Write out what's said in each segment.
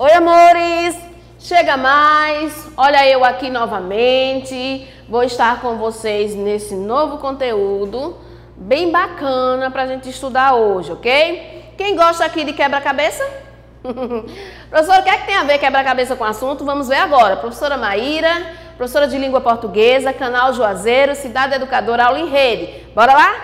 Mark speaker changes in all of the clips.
Speaker 1: Oi, amores! Chega mais! Olha eu aqui novamente. Vou estar com vocês nesse novo conteúdo bem bacana para a gente estudar hoje, ok? Quem gosta aqui de quebra-cabeça? Professora, o que é que tem a ver quebra-cabeça com o assunto? Vamos ver agora. Professora Maíra, professora de língua portuguesa, canal Juazeiro, Cidade Educadora, aula em rede. Bora lá?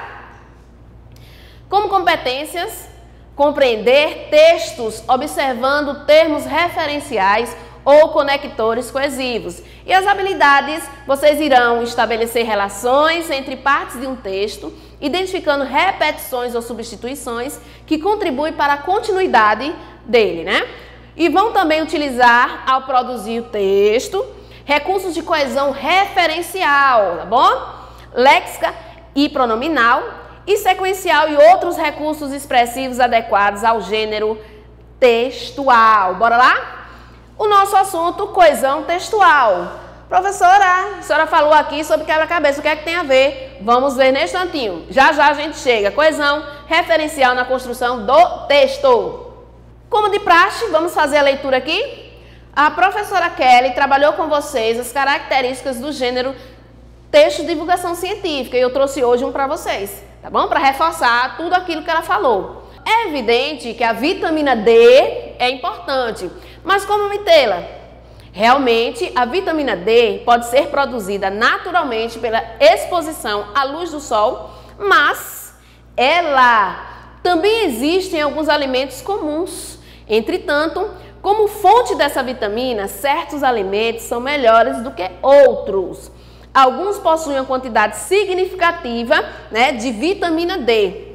Speaker 1: Como competências, compreender textos observando termos referenciais ou conectores coesivos. E as habilidades, vocês irão estabelecer relações entre partes de um texto, identificando repetições ou substituições que contribuem para a continuidade dele, né? E vão também utilizar, ao produzir o texto, recursos de coesão referencial, tá bom? Léxica e pronominal, e sequencial e outros recursos expressivos adequados ao gênero textual. Bora lá? O nosso assunto, coesão textual. Professora, a senhora falou aqui sobre quebra-cabeça, o que é que tem a ver? Vamos ver neste instantinho. Já já a gente chega. Coesão referencial na construção do texto. Como de praxe, vamos fazer a leitura aqui? A professora Kelly trabalhou com vocês as características do gênero texto de divulgação científica e eu trouxe hoje um para vocês, tá bom? Para reforçar tudo aquilo que ela falou. É evidente que a vitamina D é importante, mas como obtê-la? Realmente, a vitamina D pode ser produzida naturalmente pela exposição à luz do sol, mas ela também existe em alguns alimentos comuns. Entretanto, como fonte dessa vitamina, certos alimentos são melhores do que outros. Alguns possuem uma quantidade significativa, né, de vitamina D.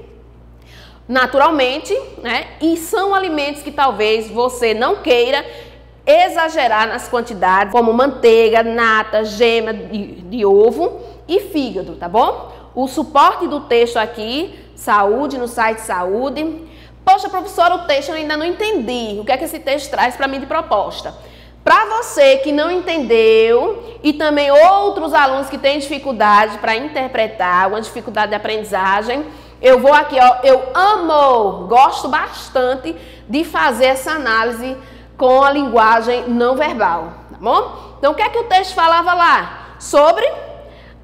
Speaker 1: Naturalmente, né, e são alimentos que talvez você não queira exagerar nas quantidades, como manteiga, nata, gema de ovo e fígado, tá bom? O suporte do texto aqui, saúde, no site Saúde. Poxa, professora, o texto eu ainda não entendi. O que é que esse texto traz para mim de proposta? Para você que não entendeu e também outros alunos que têm dificuldade para interpretar, uma dificuldade de aprendizagem, eu vou aqui, ó, gosto bastante de fazer essa análise com a linguagem não verbal, tá bom? Então, o que é que o texto falava lá? Sobre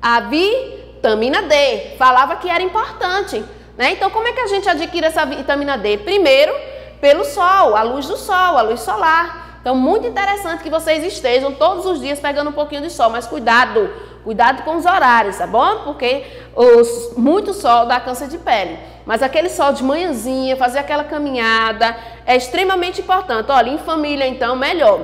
Speaker 1: a vitamina D. Falava que era importante, né? Então, como é que a gente adquire essa vitamina D? Primeiro, pelo sol, a luz do sol, a luz solar. Então, muito interessante que vocês estejam todos os dias pegando um pouquinho de sol, mas cuidado com os horários, tá bom? Porque muito sol dá câncer de pele. Mas aquele sol de manhãzinha, fazer aquela caminhada, é extremamente importante. Olha, em família, então, melhor.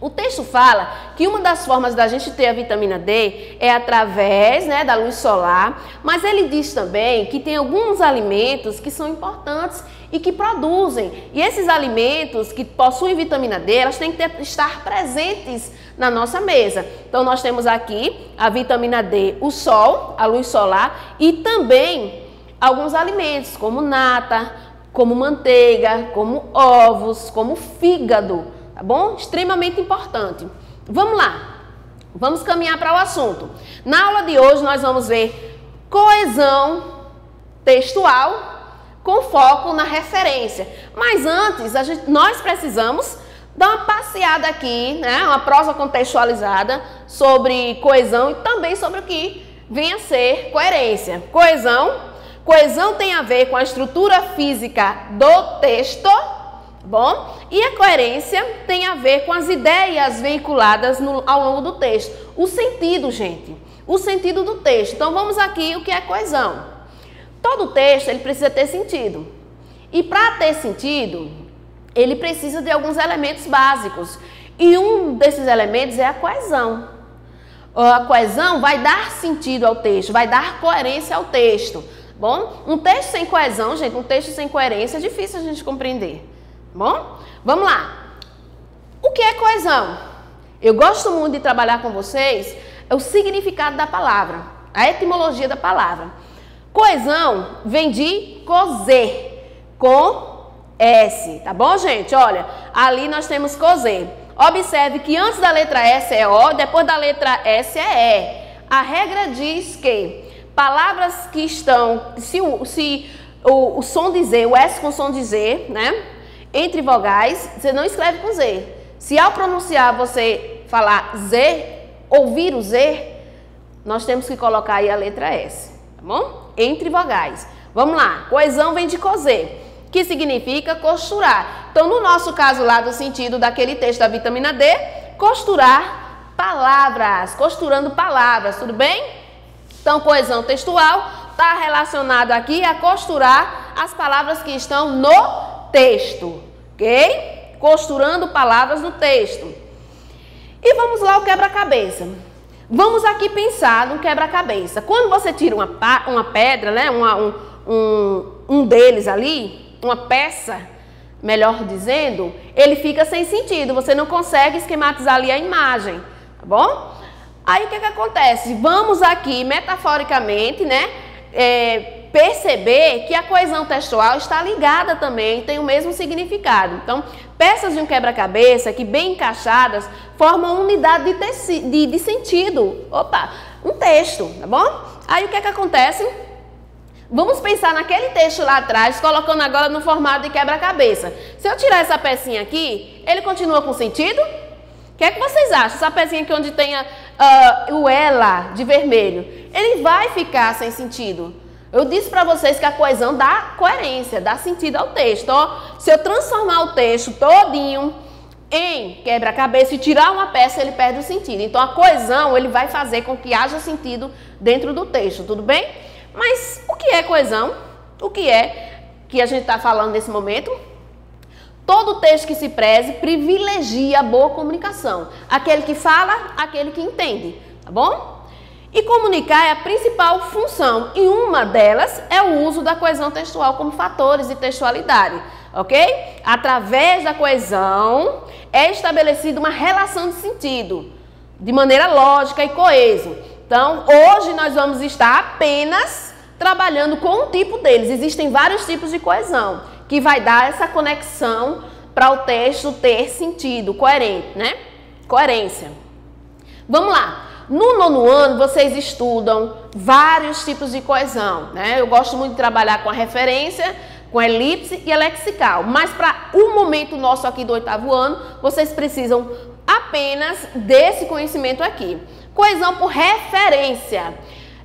Speaker 1: O texto fala que uma das formas da gente ter a vitamina D é através, né, da luz solar, mas ele diz também que tem alguns alimentos que são importantes e que produzem. E esses alimentos que possuem vitamina D, elas têm que estar presentes na nossa mesa. Então, nós temos aqui a vitamina D, o sol, a luz solar e também alguns alimentos como nata, como manteiga, como ovos, como fígado. Tá bom? Extremamente importante. Vamos lá. Vamos caminhar para o assunto. Na aula de hoje nós vamos ver coesão textual com foco na referência. Mas antes, nós precisamos dar uma passeada aqui, né? Uma prosa contextualizada sobre coesão e também sobre o que vem a ser coerência. Coesão tem a ver com a estrutura física do texto, bom? E a coerência tem a ver com as ideias veiculadas ao longo do texto. O sentido, gente. O sentido do texto. Então, vamos aqui o que é coesão. Todo texto, ele precisa ter sentido. E para ter sentido, ele precisa de alguns elementos básicos. E um desses elementos é a coesão. A coesão vai dar sentido ao texto, vai dar coerência ao texto. Bom? Um texto sem coesão, gente, um texto sem coerência é difícil a gente compreender. Bom, vamos lá. O que é coesão? Eu gosto muito de trabalhar com vocês o significado da palavra, a etimologia da palavra. Coesão vem de coser, com S, tá bom, gente? Olha, ali nós temos coser. Observe que antes da letra S é O, depois da letra S é E. A regra diz que palavras que estão, se o som de Z, o S com som de Z, né? entre vogais, você não escreve com Z. Se ao pronunciar você falar Z, ouvir o Z, nós temos que colocar aí a letra S, tá bom? Entre vogais. Vamos lá, coesão vem de coser, que significa costurar. Então, no nosso caso lá do sentido daquele texto da vitamina D, costurar palavras, costurando palavras, tudo bem? Então, coesão textual está relacionado aqui a costurar as palavras que estão no texto, ok? Costurando palavras no texto. E vamos lá o quebra-cabeça. Vamos aqui pensar no quebra-cabeça. Quando você tira uma pedra, né, um deles ali, uma peça, melhor dizendo, ele fica sem sentido. Você não consegue esquematizar ali a imagem, tá bom? Aí o que acontece? Vamos aqui, metaforicamente, né, perceber que a coesão textual está ligada também, tem o mesmo significado. Então, peças de um quebra-cabeça que bem encaixadas formam uma unidade de sentido. Opa, um texto, tá bom? Aí o que acontece? Vamos pensar naquele texto lá atrás, colocando agora no formato de quebra-cabeça. Se eu tirar essa pecinha aqui, ele continua com sentido? O que é que vocês acham? Essa pecinha aqui onde tem o ela de vermelho, ele vai ficar sem sentido. Eu disse para vocês que a coesão dá coerência, dá sentido ao texto. Ó, se eu transformar o texto todinho em quebra-cabeça e tirar uma peça, ele perde o sentido. Então, a coesão, ele vai fazer com que haja sentido dentro do texto, tudo bem? Mas o que é coesão? O que é que a gente está falando nesse momento? Todo texto que se preze privilegia a boa comunicação. Aquele que fala, aquele que entende, tá bom? E comunicar é a principal função, e uma delas é o uso da coesão textual como fatores de textualidade, ok? Através da coesão é estabelecida uma relação de sentido, de maneira lógica e coeso. Então, hoje nós vamos estar apenas trabalhando com um tipo deles. Existem vários tipos de coesão, que vai dar essa conexão para o texto ter sentido, coerente, né? Coerência. Vamos lá. No nono ano, vocês estudam vários tipos de coesão, né? Eu gosto muito de trabalhar com a referência, com a elipse e a lexical. Mas para o momento nosso aqui do oitavo ano, vocês precisam apenas desse conhecimento aqui. Coesão por referência.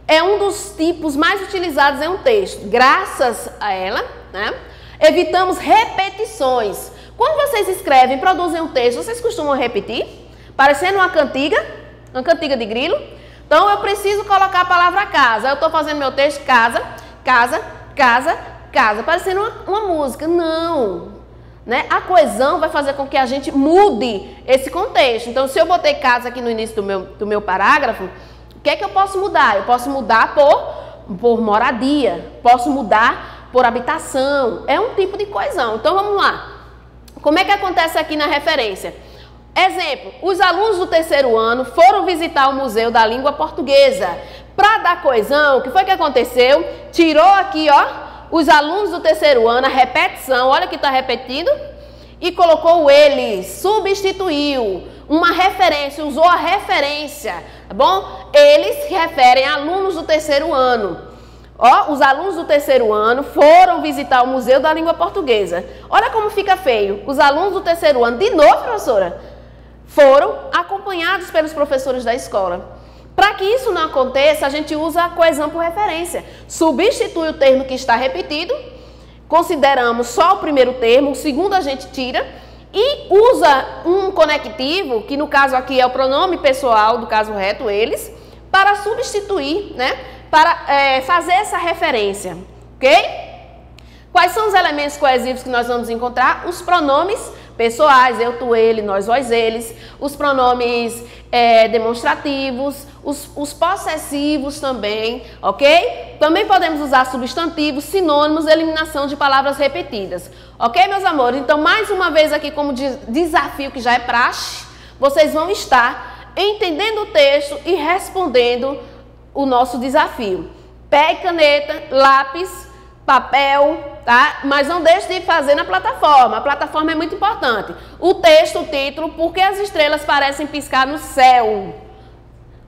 Speaker 1: É um dos tipos mais utilizados em um texto. Graças a ela, né, evitamos repetições. Quando vocês escrevem, produzem um texto, vocês costumam repetir? Parecendo uma cantiga de grilo. Então, eu preciso colocar a palavra casa. Eu estou fazendo meu texto, casa, casa, casa, casa. Parecendo uma música. Não. Né? A coesão vai fazer com que a gente mude esse contexto. Então, se eu botei casa aqui no início do meu parágrafo, o que é que eu posso mudar? Eu posso mudar por moradia, posso mudar por habitação. É um tipo de coesão. Então, vamos lá. Como é que acontece aqui na referência? Exemplo, os alunos do terceiro ano foram visitar o Museu da Língua Portuguesa. Para dar coesão, o que foi que aconteceu? Tirou aqui, ó, os alunos do terceiro ano, a repetição, olha que está repetindo, e colocou o eles, substituiu uma referência, usou a referência, tá bom? Eles se referem a alunos do terceiro ano. Ó, os alunos do terceiro ano foram visitar o Museu da Língua Portuguesa. Olha como fica feio. Os alunos do terceiro ano, de novo, professora, foram acompanhados pelos professores da escola. Para que isso não aconteça, a gente usa a coesão por referência. Substitui o termo que está repetido, consideramos só o primeiro termo, o segundo a gente tira e usa um conectivo, que no caso aqui é o pronome pessoal, do caso reto, eles, para substituir, né? Para fazer essa referência, ok? Quais são os elementos coesivos que nós vamos encontrar? Os pronomes pessoais, eu, tu, ele, nós, vós, eles, os pronomes demonstrativos, os possessivos também, ok? Também podemos usar substantivos, sinônimos, eliminação de palavras repetidas, ok, meus amores? Então, mais uma vez aqui como desafio, que já é praxe, vocês vão estar entendendo o texto e respondendo o nosso desafio. Pegue caneta, lápis, papel, tá? Mas não deixe de fazer na plataforma. A plataforma é muito importante. O texto, o título, Por que as estrelas parecem piscar no céu?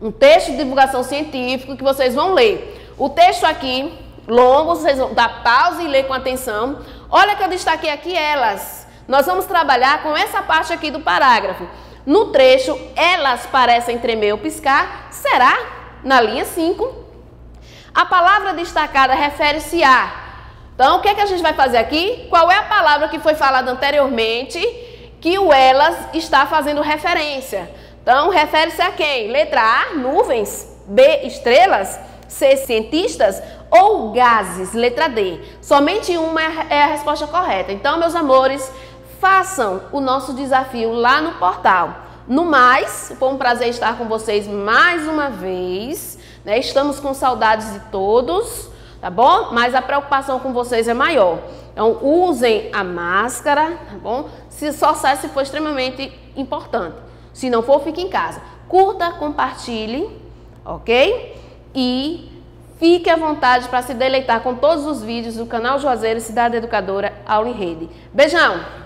Speaker 1: Um texto de divulgação científica que vocês vão ler. O texto aqui, longo, vocês vão dar pausa e ler com atenção. Olha que eu destaquei aqui elas. nós vamos trabalhar com essa parte aqui do parágrafo. No trecho, elas parecem tremer ou piscar, será? Na linha 5. A palavra destacada refere-se a. Então, o que é que a gente vai fazer aqui? Qual é a palavra que foi falada anteriormente que o elas está fazendo referência? Então, refere-se a quem? Letra A, nuvens. B, estrelas. C, cientistas. Ou gases? Letra D. Somente uma é a resposta correta. Então, meus amores, façam o nosso desafio lá no portal. No mais, foi um prazer estar com vocês mais uma vez, né? Estamos com saudades de todos, tá bom? Mas a preocupação com vocês é maior. Então, usem a máscara, tá bom? Se for extremamente importante. Se não for, fique em casa. Curta, compartilhe, ok? E fique à vontade para se deleitar com todos os vídeos do canal Juazeiro Cidade Educadora Aula em Rede. Beijão!